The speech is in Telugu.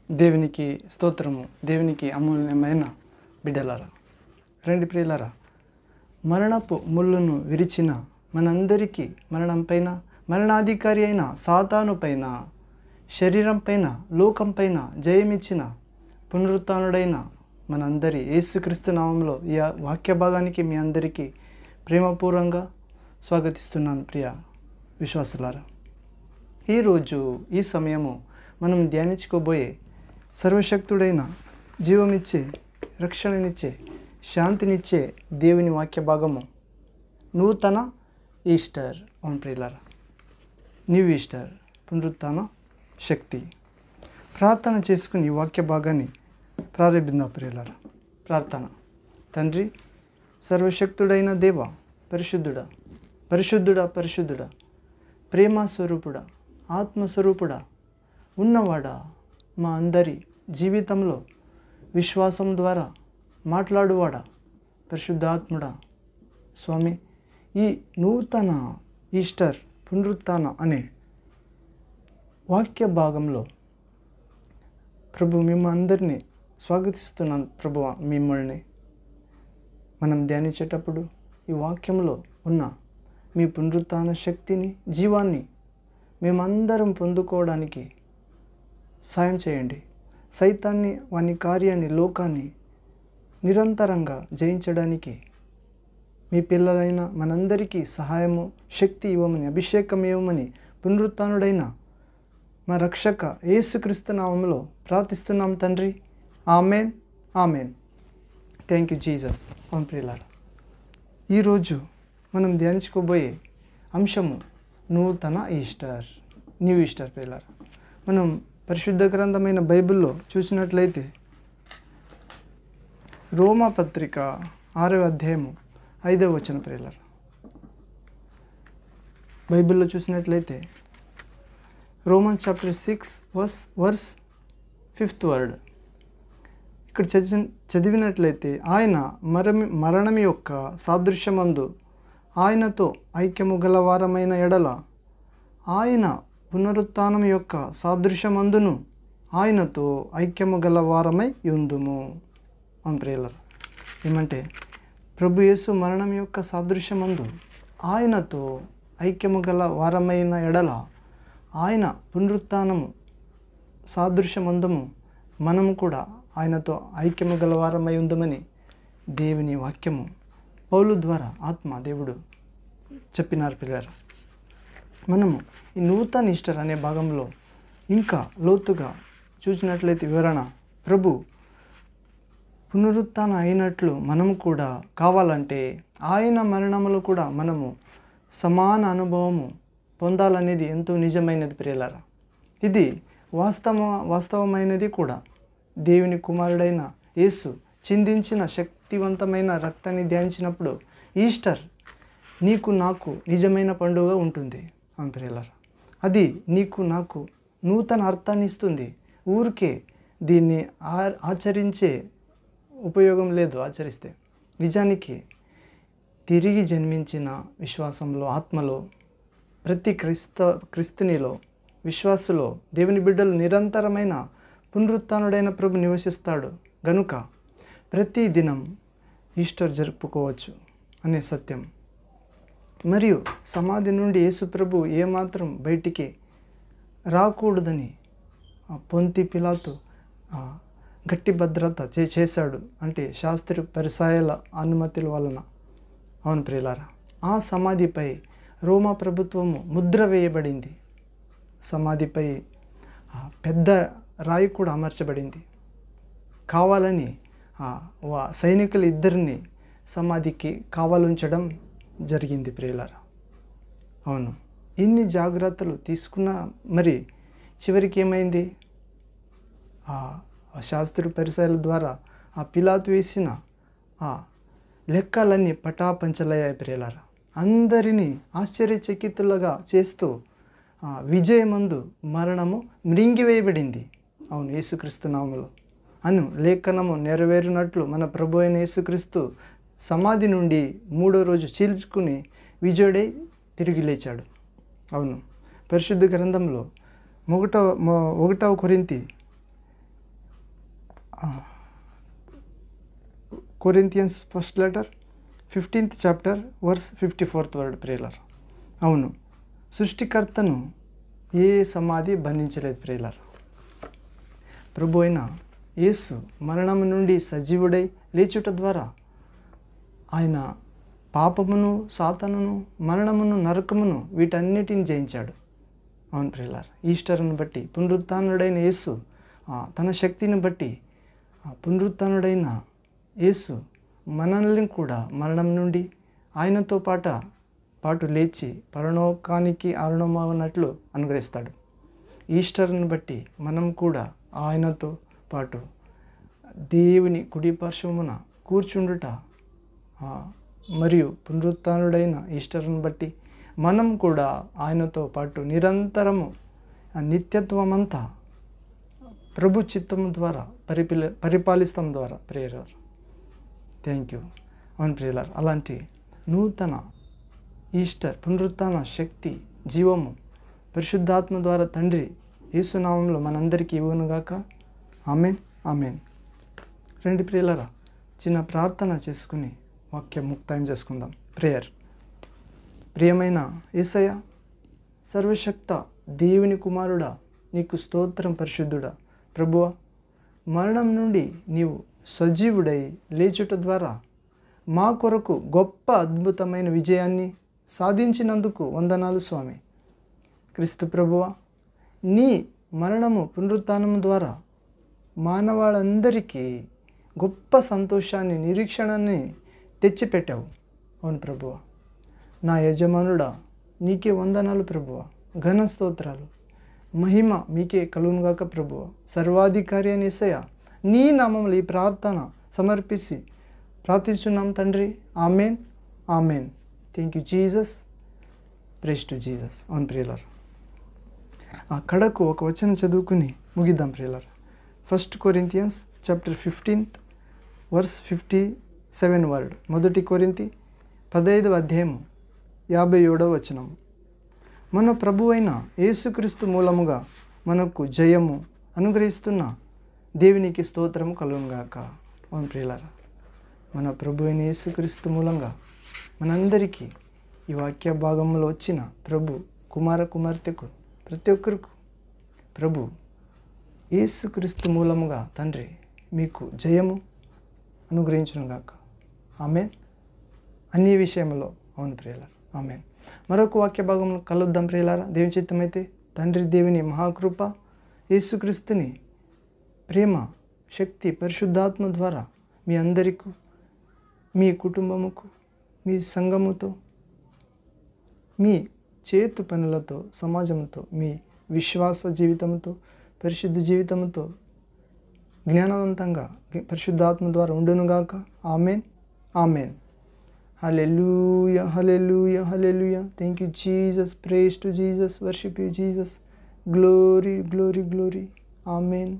దేవునికి స్తోత్రము. దేవునికి అమూల్యమైన బిడ్డలారా, రండి ప్రియులారా, మరణపు ముళ్ళును విరిచిన మనందరికీ మరణంపైన, మరణాధికారి అయిన సాతాను పైన, శరీరం పైన, లోకం పైన జయమిచ్చిన పునరుత్థానుడైన మనందరి యేసుక్రీస్తు నామంలో ఈ వాక్య భాగానికి మీ అందరికీ ప్రేమపూర్వకంగా స్వాగతిస్తున్నాను. ప్రియ విశ్వాసులారా, ఈరోజు ఈ సమయము మనం ధ్యానించుకోబోయే సర్వశక్తుడైన, జీవమిచ్చే, రక్షణనిచ్చే, శాంతినిచ్చే దేవుని వాక్య భాగము నూతన ఈస్టర్. అవును ప్రియులారా, న్యూ ఈస్టర్, పునరుత్థాన శక్తి. ప్రార్థన చేసుకుని ఈ వాక్య భాగాన్ని ప్రారంభిద్దాం ప్రియులారా. ప్రార్థన. తండ్రి, సర్వశక్తుడైన దేవ, పరిశుద్ధుడా, పరిశుద్ధుడా, పరిశుద్ధుడా, ప్రేమ స్వరూపుడా, ఆత్మస్వరూపుడా, ఉన్నవాడా, మా అందరి జీవితంలో విశ్వాసం ద్వారా మాట్లాడువాడా, పరిశుద్ధాత్ముడా, స్వామి, ఈ నూతన ఈస్టర్, పునరుత్థాన అనే వాక్య భాగంలో ప్రభు మిమ్మల్ని అందరినీ స్వాగతిస్తున్నాను. ప్రభు, మిమ్మల్ని మనం ధ్యానించేటప్పుడు ఈ వాక్యంలో ఉన్న మీ పునరుత్థాన శక్తిని, జీవాన్ని మేమందరం పొందుకోవడానికి సాయం చేయండి. సైతాన్ని, వాని కార్యాన్ని, లోకాన్ని నిరంతరంగా జయించడానికి మీ పిల్లలైన మనందరికీ సహాయము, శక్తి ఇవ్వమని, అభిషేకం ఇవ్వమని పునరుత్థానుడైన మా రక్షక యేసుక్రీస్తు నామములో ప్రార్థిస్తున్నాం తండ్రి. Amen, amen. Thank you Jesus. అవును ప్రియులారా, ఈరోజు మనం ధ్యానించుకోబోయే అంశము నూతన ఈస్టర్, న్యూ ఈస్టర్. ప్రియులారా, మనం పరిశుద్ధ గ్రంథమైన బైబిల్లో చూసినట్లయితే రోమా పత్రిక 6వ అధ్యాయము 5వ వచనం. ప్రియులారా, బైబిల్లో చూసినట్లయితే Roman chapter 6 verse 5th word. ఇక్కడ చదివినట్లయితే, ఆయన మరణం యొక్క సాదృశ్యమందు ఆయనతో ఐక్యము గలవారమైన ఎడల, ఆయన పునరుత్థానం యొక్క సాదృశ్యమందును ఆయనతో ఐక్యము గలవారమై యుందుము. అవును ప్రియులారా, ఏమంటే ప్రభు యేసు మరణం యొక్క సాదృశ్యమందు ఆయనతో ఐక్యము గల వారమైన ఎడల, ఆయన పునరుత్థానము సాదృశ్యమందుము మనము కూడా ఆయనతో ఐక్యము గలవారమై ఉందమని దేవుని వాక్యము పౌలు ద్వారా ఆత్మ దేవుడు చెప్పినారు. పిల్లరా, మనము ఈ నూతన ఈస్టర్ అనే భాగంలో ఇంకా లోతుగా చూసినట్లయితే వివరణ, ప్రభు పునరుత్థానం అయినట్లు మనము కూడా కావాలంటే ఆయన మరణములో కూడా మనము సమాన పొందాలనేది ఎంతో నిజమైనది ప్రియులారా. ఇది వాస్తవమైనది కూడా. దేవుని కుమారుడైన యేసు చిందించిన శక్తివంతమైన రక్తాన్ని ధ్యానించినప్పుడు ఈస్టర్ నీకు నాకు నిజమైన పండుగ ఉంటుంది. అవును ప్రియులారా, అది నీకు నాకు నూతన అర్థాన్ని ఇస్తుంది. ఊరికే దీన్ని ఆచరించే ఉపయోగం లేదు. ఆచరిస్తే నిజానికి తిరిగి జన్మించిన విశ్వాసంలో, ఆత్మలో ప్రతి క్రిస్తునిలో, విశ్వాసులో దేవుని బిడ్డలు నిరంతరమైన పునరుత్థానుడైన ప్రభు నివసిస్తాడు గనుక ప్రతి దినం ఈస్టర్ జరుపుకోవచ్చు అనే సత్యం. మరియు సమాధి నుండి యేసు ప్రభు ఏమాత్రం బయటికి రాకూడదని పొంతి పిలాతు గట్టి భద్రత చేశాడు. అంటే శాస్త్రి పరిసయ్యుల అనుమతుల వలన. అవును ప్రియులారా, ఆ సమాధిపై రోమా ప్రభుత్వము ముద్ర వేయబడింది. సమాధిపై పెద్ద రాయి కూడా అమర్చబడింది. కావాలని సైనికులు ఇద్దరిని సమాధికి కావాలుంచడం జరిగింది ప్రియులారా. అవును, ఇన్ని జాగ్రత్తలు తీసుకున్నా మరి చివరికి ఏమైంది? శాస్త్రి పరిసయ్యుల ద్వారా ఆ పిలాతు వేసిన లెక్కలన్నీ పటాపంచలయ్యాయి ప్రియులారా. అందరినీ ఆశ్చర్యచకితులుగా చేస్తూ విజయమందు మరణము మృంగివేయబడింది. అవును, యేసుక్రీస్తు నామములో లేఖనము నెరవేరినట్లు మన ప్రభు అయిన యేసుక్రీస్తు సమాధి నుండి 3వ రోజు చీల్చుకుని విజయుడై తిరిగి లేచాడు. అవును, పరిశుద్ధ గ్రంథంలో 1వ కొరింథీ Corinthians first letter 15th chapter verse 54th word ప్రియులారా. అవును, సృష్టికర్తను ఏ సమాధి బంధించలేదు ప్రియులారా. ప్రభు అయిన యేసు మరణం నుండి సజీవుడై లేచుట ద్వారా ఆయన పాపమును, సాతానును, మరణమును, నరకమును వీటన్నిటిని జయించాడు. అవును ప్రియులారా, ఈస్టర్ను బట్టి పునరుత్థానుడైన యేసు తన శక్తిని బట్టి పునరుత్థానుడైన యేసు మనల్ని కూడా మరణం నుండి ఆయనతో పాటు లేచి పరలోకానికి ఆరుణమవునట్లు అనుగ్రహిస్తాడు. ఈస్టర్ను బట్టి మనం కూడా ఆయనతో పాటు దేవుని కుడి పార్శ్వమున కూర్చుండుట మరియు పునరుత్థానుడైన ఈస్టర్ను బట్టి మనం కూడా ఆయనతో పాటు నిరంతరము నిత్యత్వమంతా ప్రభు చిత్తము ద్వారా పరిపాలిస్తాం ద్వారా ప్రేరర్. Thank you. అవును ప్రియులారా, అలాంటి నూతన ఈస్టర్ పునరుత్థాన శక్తి, జీవము పరిశుద్ధాత్మ ద్వారా తండ్రి యేసునామంలో మనందరికీ ఇవ్వనుగాక. Amen, amen. రండి ప్రియులారా, చిన్న ప్రార్థన చేసుకుని వాక్యం ముక్తాయం చేసుకుందాం. ప్రేయర్. ప్రియమైన యేసయ్య, సర్వశక్త దేవుని కుమారుడా, నీకు స్తోత్రం. పరిశుద్ధుడా ప్రభువ, మరణం నుండి నీవు సజీవుడై లేచుట ద్వారా మా కొరకు గొప్ప అద్భుతమైన విజయాన్ని సాధించినందుకు వందనాలు స్వామి. క్రీస్తు ప్రభువ, నీ మరణము పునరుత్థానము ద్వారా మానవాళందరికీ గొప్ప సంతోషాన్ని, నిరీక్షణని తెచ్చిపెట్టావు. అవును ప్రభువ, నా యజమానుడా, నీకే వందనాలు ప్రభువ. ఘన స్తోత్రాలు, మహిమ మీకే కలుగునుగాక ప్రభువ. సర్వాధికారి అని యేసయ్య, నీ నామములో ఈ ప్రార్థన సమర్పించి ప్రార్థించున్నాం తండ్రి. Amen, amen. Thank you Jesus. Praise to Jesus. అవును ప్రియులారా, ఆ కడకు ఒక వచనం చదువుకుని ముగిద్దాం ప్రియులారా. 1 Corinthians chapter 15th verse 57 word. 1 కొరింథీ 15వ అధ్యాయము 57వ వచనం. మన ప్రభు అయిన యేసుక్రీస్తు మూలముగా మనకు జయము అనుగ్రహిస్తున్న దేవునికి స్తోత్రము కలుగునుగాక. అవును ప్రియులారా, మన ప్రభు అయిన యేసుక్రీస్తు మూలంగా మనందరికీ ఈ వాక్య భాగంలో వచ్చిన ప్రభు కుమార కుమార్తెకు ప్రతి ఒక్కరికి ప్రభు యేసుక్రీస్తు మూలముగా తండ్రి మీకు జయము అనుగ్రహించునుగాక. ఆమెన్. అన్ని విషయంలో. అవును ప్రియులారా, ఆమెన్. మరొక వాక్య భాగంలో కలుద్దాం ప్రియులారా. దేవుని చిత్తమైతే తండ్రి దేవుని మహాకృప, యేసుక్రీస్తుని ప్రేమ, శక్తి, పరిశుద్ధాత్మ ద్వారా మీ అందరికీ, మీ కుటుంబముకు, మీ సంఘముతో, మీ చేతు పనులతో, సమాజంతో, మీ విశ్వాస జీవితంతో, పరిశుద్ధ జీవితంతో జ్ఞానవంతంగా పరిశుద్ధాత్మ ద్వారా ఉండునుగాక. Amen, amen. Hallelujah, hallelujah, hallelujah. Thank you Jesus. Praise to Jesus. Worship you Jesus. Glory, glory, glory. Amen.